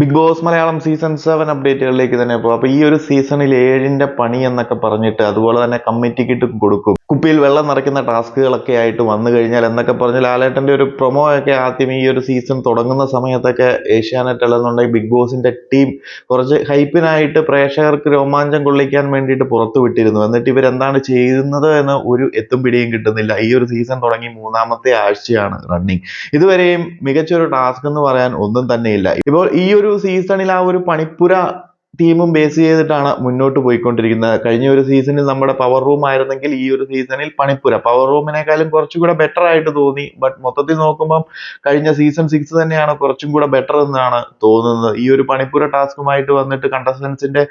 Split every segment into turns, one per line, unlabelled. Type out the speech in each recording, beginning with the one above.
Big boss Malayalam season 7 അപ്ഡേറ്റുകളിലേക്ക് തന്നെ പോകും. അപ്പൊ ഈ ഒരു സീസണിൽ 7ന്റെ പണി എന്നൊക്കെ പറഞ്ഞിട്ട് അതുപോലെ തന്നെ കമ്മിറ്റിക്ക് ഇട്ട് കൊടുക്കും. കുപ്പിയിൽ വെള്ളം നിറയ്ക്കുന്ന ടാസ്കുകളൊക്കെ ആയിട്ട് വന്നു കഴിഞ്ഞാൽ എന്നൊക്കെ പറഞ്ഞ് ലാലേട്ടന്റെ ഒരു പ്രൊമോ ഒക്കെ ആദ്യം ഈ ഒരു സീസൺ തുടങ്ങുന്ന സമയത്തൊക്കെ ഏഷ്യാനെറ്റ് അല്ലെന്നുണ്ടെങ്കിൽ ബിഗ് ബോസിന്റെ ടീം കുറച്ച് ഹൈപ്പിനായിട്ട് പ്രേക്ഷകർക്ക് രോമാഞ്ചം കൊള്ളിക്കാൻ വേണ്ടിയിട്ട് പുറത്തു വിട്ടിരുന്നു. എന്നിട്ട് ഇവരെന്താണ് ചെയ്യുന്നത് എന്ന് ഒരു എത്തും പിടിയും കിട്ടുന്നില്ല. ഈ ഒരു സീസൺ തുടങ്ങി 3ാമത്തെ ആഴ്ചയാണ് റണ്ണിങ്. ഇതുവരെയും മികച്ചൊരു ടാസ്ക് എന്ന് പറയാൻ ഒന്നും തന്നെയില്ല. ഇപ്പോൾ ഈ ഒരു സീസണിൽ ആ ഒരു പണിപ്പുര ടീമും ബേസ് ചെയ്തിട്ടാണ് മുന്നോട്ട് പോയിക്കൊണ്ടിരിക്കുന്നത്. കഴിഞ്ഞ ഒരു സീസണിൽ നമ്മുടെ പവർ റൂം ആയിരുന്നെങ്കിൽ ഈ ഒരു സീസണിൽ പണിപ്പുര. പവർ റൂമിനേക്കാളും കുറച്ചും കൂടെ ബെറ്റർ ആയിട്ട് തോന്നി. ബട്ട് മൊത്തത്തിൽ നോക്കുമ്പോൾ കഴിഞ്ഞ സീസൺ 6 തന്നെയാണ് കുറച്ചും കൂടെ ബെറ്റർ എന്നാണ് തോന്നുന്നത്. ഈ ഒരു പണിപ്പുര ടാസ്കുമായിട്ട് വന്നിട്ട് കണ്ടസ്റ്റൻസിന്റെ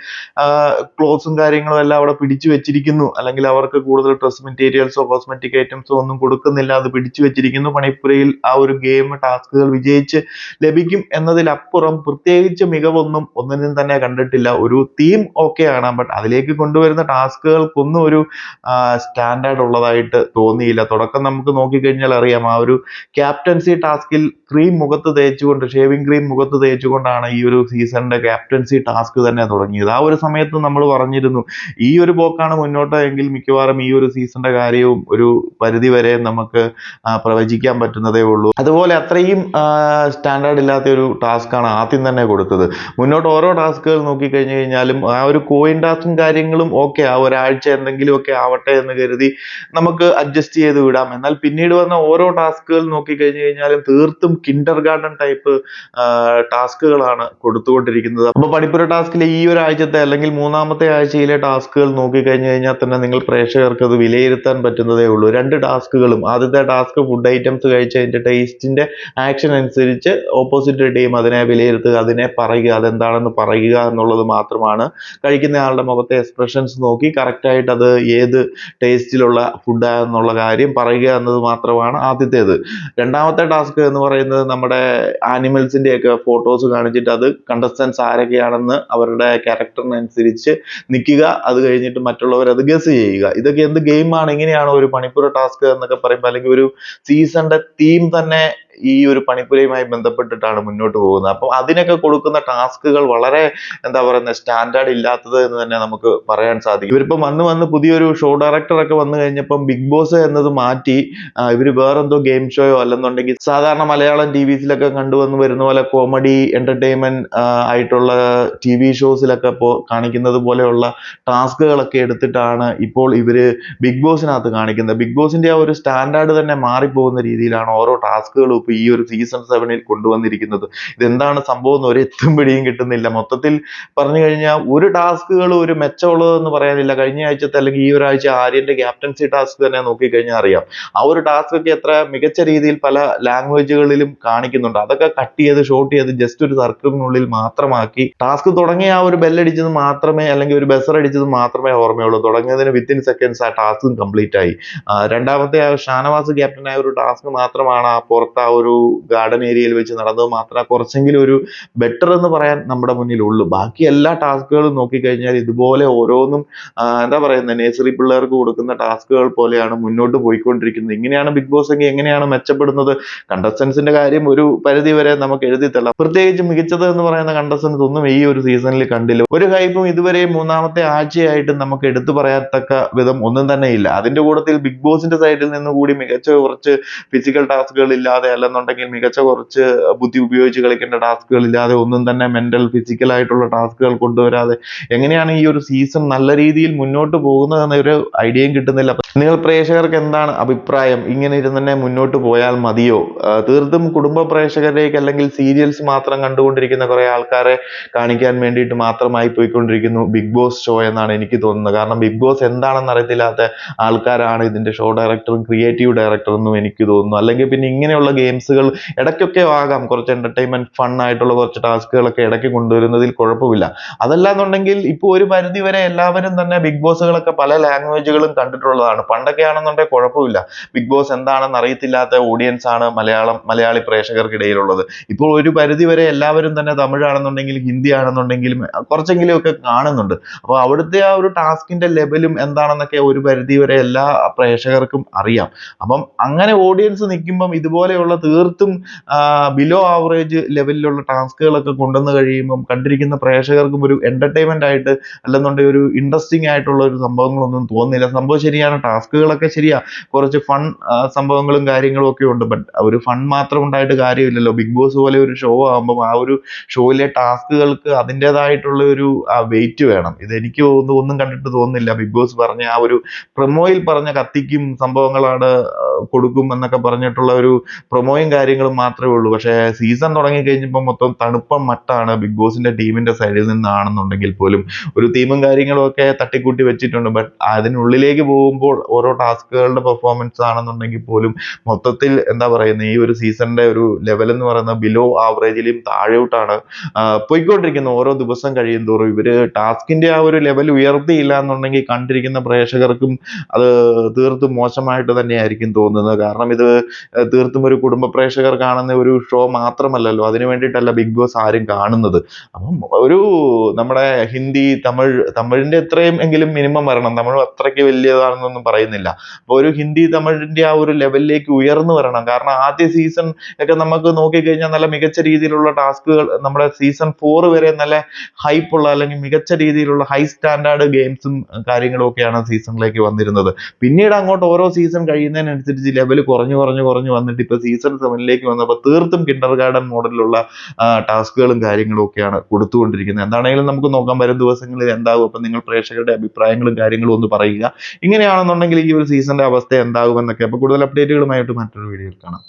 ക്ലോത്ത്സും കാര്യങ്ങളും എല്ലാം അവിടെ പിടിച്ചു വെച്ചിരിക്കുന്നു. അല്ലെങ്കിൽ അവർക്ക് കൂടുതൽ ഡ്രസ് മെറ്റീരിയൽസോ കോസ്മെറ്റിക് ഐറ്റംസോ ഒന്നും കൊടുക്കുന്നില്ല. അത് പിടിച്ചു വെച്ചിരിക്കുന്നു. പണിപ്പുരയിൽ ആ ഒരു ഗെയിം ടാസ്കുകൾ വിജയിച്ച് ലഭിക്കും എന്നതിലപ്പുറം പ്രത്യേകിച്ച് മികവൊന്നും ഒന്നിനും തന്നെ കണ്ടിട്ടില്ല. ഒരു തീം ഓക്കെയാണ്, ബട്ട് അതിലേക്ക് കൊണ്ടുവരുന്ന ടാസ്കുകൾക്കൊന്നും ഒരു സ്റ്റാൻഡേർഡ് ഉള്ളതായിട്ട് തോന്നിയില്ല. തുടക്കം നമുക്ക് നോക്കിക്കഴിഞ്ഞാൽ അറിയാം, ആ ഒരു ക്യാപ്റ്റൻസി ടാസ്കിൽ ഷേവിംഗ് ക്രീം മുഖത്ത് തേച്ചുകൊണ്ടാണ് ഈ ഒരു സീസണിന്റെ ക്യാപ്റ്റൻസി ടാസ്ക് തന്നെ തുടങ്ങിയത്. ആ ഒരു സമയത്ത് നമ്മൾ പറഞ്ഞിരുന്നു, ഈ ഒരു പോക്കാണ് മുന്നോട്ട് എങ്കിൽ മിക്കവാറും ഈ ഒരു സീസണിന്റെ കാര്യവും ഒരു പരിധി വരെ നമുക്ക് പ്രവചിക്കാൻ പറ്റുന്നതേ ഉള്ളൂ. അതുപോലെ അത്രയും സ്റ്റാൻഡേർഡ് ഇല്ലാത്ത ഒരു ടാസ്ക്കാണ് ആദ്യം തന്നെ കൊടുത്തത്. മുന്നോട്ട് ഓരോ ടാസ്കുകൾ നോക്കിക്കഴിഞ്ഞു കഴിഞ്ഞാലും ആ ഒരു കോയിൻ ടാസ്കും കാര്യങ്ങളും ഓക്കെ, ആ ഒരാഴ്ച എന്തെങ്കിലും ഒക്കെ ആവട്ടെ എന്ന് കരുതി നമുക്ക് അഡ്ജസ്റ്റ് ചെയ്ത് വിടാം. എന്നാൽ പിന്നീട് വന്ന ഓരോ ടാസ്കുകൾ നോക്കിക്കഴിഞ്ഞു കഴിഞ്ഞാലും തീർത്തും കിൻഡർ ഗാർഡൻ ടൈപ്പ് ടാസ്കുകളാണ് കൊടുത്തുകൊണ്ടിരിക്കുന്നത്. അപ്പൊ പഠിപ്പുര ടാസ്കിലെ ഈ ഒരു ആഴ്ചത്തെ അല്ലെങ്കിൽ 3ാമത്തെ ആഴ്ചയിലെ ടാസ്കുകൾ നോക്കിക്കഴിഞ്ഞു കഴിഞ്ഞാൽ തന്നെ നിങ്ങൾ പ്രേക്ഷകർക്ക് അത് വിലയിരുത്താൻ പറ്റുന്നതേ ഉള്ളൂ. 2 ടാസ്കുകളും, ആദ്യത്തെ ടാസ്ക് ഫുഡ് ഐറ്റംസ് കഴിച്ചതിന്റെ ടേസ്റ്റിന്റെ ആക്ഷൻ അനുസരിച്ച് ഓപ്പോസിറ്റ് ടീം അതിനെ വിലയിരുത്തുക, അതിനെ പറയുക, അതെന്താണെന്ന് പറയുക എന്നുള്ളത് മാത്രമാണ്. കഴിക്കുന്ന ആളുടെ മുഖത്തെ എക്സ്പ്രഷൻസ് നോക്കി കറക്റ്റായിട്ട് അത് ഏത് ടേസ്റ്റിലുള്ള ഫുഡാണെന്നുള്ള കാര്യം പറയുക എന്നത് മാത്രമാണ് ആദ്യത്തേത്. 2ാമത്തെ ടാസ്ക് എന്ന് പറയുന്നത് നമ്മുടെ ആനിമൽസിന്റെ ഒക്കെ ഫോട്ടോസ് കാണിച്ചിട്ട് അത് കണ്ടസ്റ്റൻസ് ആരൊക്കെയാണെന്ന് അവരുടെ ക്യാരക്ടറിനനുസരിച്ച് നിൽക്കുക. അത് കഴിഞ്ഞിട്ട് മറ്റുള്ളവർ അത് ഗസ് ചെയ്യുക. ഇതൊക്കെ എന്ത് ഗെയിമാണ്? ഇങ്ങനെയാണോ ഒരു പണിപ്പുര ടാസ്ക് എന്നൊക്കെ പറയുമ്പോൾ, അല്ലെങ്കിൽ ഒരു സീസണിന്റെ തീം തന്നെ ഈ ഒരു പണിപ്പുരയുമായി ബന്ധപ്പെട്ടിട്ടാണ് മുന്നോട്ട് പോകുന്നത്. അപ്പം അതിനൊക്കെ കൊടുക്കുന്ന ടാസ്കുകൾ വളരെ സ്റ്റാൻഡേർഡ് ഇല്ലാത്തത് എന്ന് തന്നെ നമുക്ക് പറയാൻ സാധിക്കും. ഇവരിപ്പം വന്ന് പുതിയൊരു ഷോ ഡയറക്ടർ ഒക്കെ വന്നു കഴിഞ്ഞപ്പം ബിഗ് ബോസ് എന്നത് മാറ്റി ഇവര് വേറെന്തോ ഗെയിം ഷോയോ അല്ലെന്നുണ്ടെങ്കിൽ സാധാരണ മലയാളം ടിവിസിലൊക്കെ വരുന്ന പോലെ കോമഡി എന്റർടൈൻമെന്റ് ആയിട്ടുള്ള TV ഷോസിലൊക്കെ കാണിക്കുന്നത് പോലെയുള്ള ടാസ്കുകളൊക്കെ എടുത്തിട്ടാണ് ഇപ്പോൾ ഇവര് ബിഗ് ബോസിനകത്ത് കാണിക്കുന്നത്. ബിഗ് ബോസിന്റെ ആ ഒരു സ്റ്റാൻഡേർഡ് തന്നെ മാറിപ്പോകുന്ന രീതിയിലാണ് ഓരോ ടാസ്കുകളും ഇപ്പൊ ഈ ഒരു സീസൺ 7 കൊണ്ടുവന്നിരിക്കുന്നത്. ഇതെന്താണ് സംഭവം എന്ന് ഒരു എത്തും പിടിയും കിട്ടുന്നില്ല. മൊത്തത്തിൽ പറഞ്ഞു കഴിഞ്ഞാൽ ഒരു ടാസ്കുകൾ ഒരു മെച്ചമുള്ളതെന്ന് പറയാനില്ല. കഴിഞ്ഞ ആഴ്ചത്തെ അല്ലെങ്കിൽ ഈ ഒരാഴ്ച ആര്യന്റെ ക്യാപ്റ്റൻസി ടാസ്ക് തന്നെ നോക്കിക്കഴിഞ്ഞാൽ അറിയാം. ആ ഒരു ടാസ്ക് ഒക്കെ എത്ര മികച്ച രീതിയിൽ പല ലാംഗ്വേജുകളിലും കാണിക്കുന്നുണ്ട്. അതൊക്കെ കട്ട് ചെയ്ത് ഷോട്ട് ചെയ്ത് ജസ്റ്റ് ഒരു സർക്കിളിനുള്ളിൽ മാത്രമാക്കി ടാസ്ക് തുടങ്ങിയ ആ ഒരു ബെല്ലടിച്ചത് മാത്രമേ, അല്ലെങ്കിൽ ഒരു ബസർ അടിച്ചത് മാത്രമേ ഓർമ്മയുള്ളൂ. തുടങ്ങിയതിന് വിത്തിൻ സെക്കൻഡ്സ് ആ ടാസ്കും കംപ്ലീറ്റ് ആയി. 2ാമത്തെ ഷാനവാസ് ക്യാപ്റ്റനായ ഒരു ടാസ്ക് മാത്രമാണ് ആ പുറത്ത് ആ ഒരു ഗാർഡൻ ഏരിയയിൽ വെച്ച് നടന്നത് മാത്രമേ കുറച്ചെങ്കിലും ഒരു ബെറ്റർ എന്ന് പറയാൻ നമ്മുടെ മുന്നിലുള്ളൂ. ബാക്കി എല്ലാ ടാസ്കുകളും നോക്കിക്കഴിഞ്ഞാൽ ഇതുപോലെ ഓരോന്നും നേഴ്സറി പിള്ളേർക്ക് കൊടുക്കുന്ന ടാസ്കുകൾ പോലെയാണ് മുന്നോട്ട് പോയിക്കൊണ്ടിരിക്കുന്നത്. ഇങ്ങനെയാണ് ബിഗ് ബോസ് എങ്കിൽ എങ്ങനെയാണ് മെച്ചപ്പെടുന്നത്? കണ്ടസ്റ്റൻസിന്റെ കാര്യം ഒരു പരിധി വരെ നമുക്ക് എഴുതിത്തള്ളാം. പ്രത്യേകിച്ച് മികച്ചത് എന്ന് പറയുന്ന കണ്ടസ്റ്റൻസ് ഒന്നും ഈ ഒരു സീസണിൽ കണ്ടില്ല. ഒരു ഹൈപ്പും ഇതുവരെ 3ാമത്തെ ആഴ്ചയായിട്ട് നമുക്ക് എടുത്തു പറയത്തക്ക വിധം ഒന്നും തന്നെ ഇല്ല. അതിന്റെ കൂട്ടത്തിൽ ബിഗ് ബോസിന്റെ സൈഡിൽ നിന്ന് കൂടി മികച്ച കുറച്ച് ഫിസിക്കൽ ടാസ്കുകൾ ഇല്ലാതെ, അല്ലെന്നുണ്ടെങ്കിൽ മികച്ച കുറച്ച് ബുദ്ധി ഉപയോഗിച്ച് കളിക്കേണ്ട ടാസ്കുകൾ ഇല്ലാതെ, ഒന്നും തന്നെ മെന്റൽ ഫിസിക്കൽ ആയിട്ടുള്ള ടാസ്കുകൾ കൊണ്ടുവരാതെ എങ്ങനെയാണ് ഈ ഒരു സീസൺ നല്ല രീതിയിൽ മുന്നോട്ട് പോകുന്നതെന്ന ഒരു ഐഡിയയും കിട്ടുന്നില്ല. നിങ്ങൾ പ്രേക്ഷകർക്ക് എന്താണ് അഭിപ്രായം? ഇങ്ങനെ ഇരുന്ന് തന്നെ മുന്നോട്ട് പോയാൽ മതിയോ? തീർത്തും കുടുംബ പ്രേക്ഷകരിലേക്ക് അല്ലെങ്കിൽ സീരിയൽസ് മാത്രം കണ്ടുകൊണ്ടിരിക്കുന്ന കുറെ ആൾക്കാരെ കാണിക്കാൻ വേണ്ടിയിട്ട് മാത്രമായി പോയിക്കൊണ്ടിരിക്കുന്നു ബിഗ് ബോസ് ഷോ എന്നാണ് എനിക്ക് തോന്നുന്നത്. കാരണം ബിഗ് ബോസ് എന്താണെന്ന് അറിയത്തില്ലാത്ത ആൾക്കാരാണ് ഇതിന്റെ ഷോ ഡയറക്ടറും ക്രിയേറ്റീവ് ഡയറക്ടറും എന്നും എനിക്ക് തോന്നുന്നു. അല്ലെങ്കിൽ പിന്നെ ഇങ്ങനെയുള്ള ഗെയിംസുകൾ ഇടയ്ക്കൊക്കെ ആകാം, കുറച്ച് എന്റർടൈൻമെന്റ് ഫൺ ആയിട്ടുള്ള കുറച്ച് ടാസ്കുകളൊക്കെ ഇടയ്ക്ക് കൊണ്ടുവരുന്നതിൽ കുഴപ്പമില്ല. അതല്ലാന്നുണ്ടെങ്കിൽ ഇപ്പോൾ ഒരു പരിധി വരെ എല്ലാവരും തന്നെ ബിഗ് ബോസുകളൊക്കെ പല ലാംഗ്വേജുകളും കണ്ടിട്ടുള്ളതാണ്. പണ്ടൊക്കെ ആണെന്നുണ്ടെങ്കിൽ കുഴപ്പമില്ല. ബിഗ് ബോസ് എന്താണെന്ന് അറിയത്തില്ലാത്ത ഓഡിയൻസ് ആണ് മലയാളി പ്രേക്ഷകർക്കിടയിലുള്ളത്. ഇപ്പോൾ ഒരു പരിധി വരെ എല്ലാവരും തന്നെ തമിഴാണെന്നുണ്ടെങ്കിലും ഹിന്ദി ആണെന്നുണ്ടെങ്കിലും കുറച്ചെങ്കിലും ഒക്കെ കാണുന്നുണ്ട്. അപ്പോൾ അവിടുത്തെ ആ ഒരു ടാസ്കിന്റെ ലെവലും എന്താണെന്നൊക്കെ ഒരു പരിധി വരെ എല്ലാ പ്രേക്ഷകർക്കും അറിയാം. അപ്പം അങ്ങനെ ഓഡിയൻസ് നിൽക്കുമ്പം ഇതുപോലെയുള്ള തീർത്തും ബിലോ ആവറേജ് ലെവലിലുള്ള ടാസ്കുകളൊക്കെ കൊണ്ടുവന്ന് കഴിയുമ്പം കണ്ടിരിക്കുന്ന പ്രേക്ഷകർക്കും ഒരു എന്റർടൈൻമെന്റ് ആയിട്ട് അല്ലെന്നുണ്ടെങ്കിൽ ഒരു ഇൻട്രസ്റ്റിംഗ് ആയിട്ടുള്ള ഒരു സംഭവങ്ങളൊന്നും തോന്നുന്നില്ല. സംഭവം ശരിയാണ്, ടാസ്കുകളൊക്കെ ശരിയാ, കുറച്ച് ഫൺ സംഭവങ്ങളും കാര്യങ്ങളും ഒക്കെ ഉണ്ട്. ബട്ട് ഒരു ഫൺ മാത്രം ഉണ്ടായിട്ട് കാര്യമില്ലല്ലോ. ബിഗ് ബോസ് പോലെ ഒരു ഷോ ആകുമ്പോൾ ആ ഒരു ഷോയിലെ ടാസ്കുകൾക്ക് അതിൻ്റെതായിട്ടുള്ള ഒരു വെയിറ്റ് വേണം. ഇത് എനിക്ക് ഒന്നും കണ്ടിട്ട് തോന്നുന്നില്ല. ബിഗ് ബോസ് പറഞ്ഞ ആ ഒരു പ്രൊമോയിൽ പറഞ്ഞ കത്തിക്കും സംഭവങ്ങളാണ് കൊടുക്കും എന്നൊക്കെ പറഞ്ഞിട്ടുള്ള ഒരു പ്രൊമോയും കാര്യങ്ങളും മാത്രമേ ഉള്ളൂ. പക്ഷേ സീസൺ തുടങ്ങി കഴിഞ്ഞപ്പോൾ മൊത്തം തണുപ്പം മട്ടാണ് ബിഗ് ബോസിന്റെ ടീമിന്റെ സൈഡിൽ നിന്നാണെന്നുണ്ടെങ്കിൽ പോലും ഒരു തീമും കാര്യങ്ങളും ഒക്കെ തട്ടിക്കൂട്ടി വെച്ചിട്ടുണ്ട്. ബട്ട് അതിനുള്ളിലേക്ക് പോകുമ്പോൾ ഓരോ ടാസ്കുകളുടെ പെർഫോമൻസ് ആണെന്നുണ്ടെങ്കിൽ പോലും മൊത്തത്തിൽ എന്താ പറയുന്നത്, ഈ ഒരു സീസണിന്റെ ഒരു ലെവൽ എന്ന് പറയുന്നത് ബിലോ ആവറേജിലും താഴോട്ടാണ് പോയിക്കൊണ്ടിരിക്കുന്നത്. ഓരോ ദിവസം കഴിയും തോറും ഇവര് ടാസ്കിന്റെ ആ ഒരു ലെവൽ ഉയർത്തിയില്ല എന്നുണ്ടെങ്കിൽ കണ്ടിരിക്കുന്ന പ്രേക്ഷകർക്കും അത് തീർത്തും മോശമായിട്ട് തന്നെയായിരിക്കും തോന്നുന്നത്. കാരണം ഇത് തീർത്തും ഒരു കുടുംബ പ്രേക്ഷകർ കാണുന്ന ഒരു ഷോ മാത്രമല്ലല്ലോ. അതിനു വേണ്ടിയിട്ടല്ല ബിഗ് ബോസ് ആരും കാണുന്നത്. അപ്പം ഒരു നമ്മുടെ ഹിന്ദി, തമിഴിന്റെ എത്രയും എങ്കിലും മിനിമം വരണം. തമിഴ് അത്രയ്ക്ക് വലിയതാണെന്നൊന്നും പറയുന്നില്ല. അപ്പൊ ഒരു ഹിന്ദി തമിഴിന്റെ ആ ഒരു ലെവലിലേക്ക് ഉയർന്നു വരണം. കാരണം ആദ്യ സീസൺ ഒക്കെ നമുക്ക് നോക്കിക്കഴിഞ്ഞാൽ നല്ല മികച്ച രീതിയിലുള്ള ടാസ്കുകൾ, നമ്മുടെ സീസൺ 4 വരെ നല്ല ഹൈപ്പുള്ള അല്ലെങ്കിൽ മികച്ച രീതിയിലുള്ള ഹൈ സ്റ്റാൻഡേർഡ് ഗെയിംസും കാര്യങ്ങളും ഒക്കെയാണ് സീസണിലേക്ക് വന്നിരുന്നത്. പിന്നീട് അങ്ങോട്ട് ഓരോ സീസൺ കഴിയുന്നതിനനുസരിച്ച് ലെവൽ കുറഞ്ഞു വന്നിട്ട് ഇപ്പൊ സീസൺ 7ലേക്ക് വന്നപ്പോൾ തീർത്തും കിൻഡർ ഗാർഡൻ മോഡലിലുള്ള ടാസ്കുകളും കാര്യങ്ങളും ഒക്കെയാണ് കൊടുത്തുകൊണ്ടിരിക്കുന്നത്. എന്താണെങ്കിലും നമുക്ക് നോക്കാം വരും ദിവസങ്ങളിൽ എന്താകും. അപ്പൊ നിങ്ങൾ പ്രേക്ഷകരുടെ അഭിപ്രായങ്ങളും കാര്യങ്ങളും ഒന്ന് പറയുക. ഇങ്ങനെയാണെന്നുണ്ടെങ്കിൽ ഈ ഒരു സീസണിന്റെ അവസ്ഥ എന്താകുമെന്നൊക്കെ. അപ്പൊ കൂടുതൽ അപ്ഡേറ്റുകളുമായിട്ട് മറ്റൊരു വീഡിയോയിൽ കാണാം.